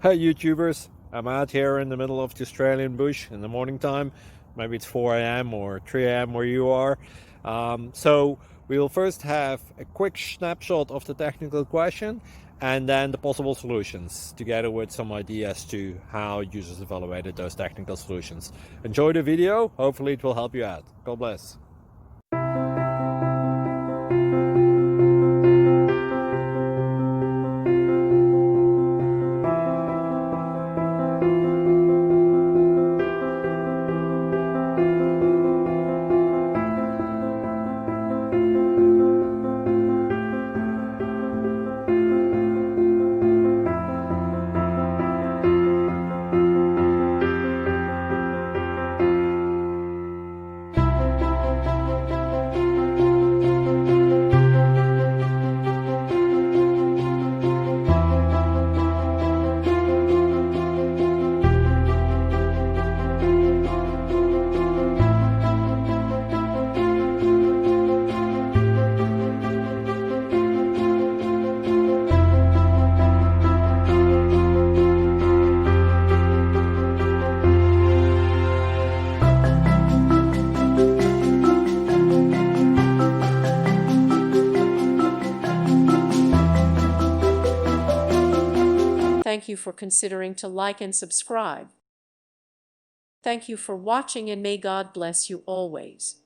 Hey YouTubers, I'm out here in the middle of the Australian bush in the morning time. Maybe it's 4 a.m. or 3 a.m. where you are. So we'll first have a quick snapshot of the technical question and then the possible solutions, together with some ideas to how users evaluated those technical solutions. Enjoy the video, hopefully it will help you out. God bless. Thank you for considering to like and subscribe. Thank you for watching, and may God bless you always.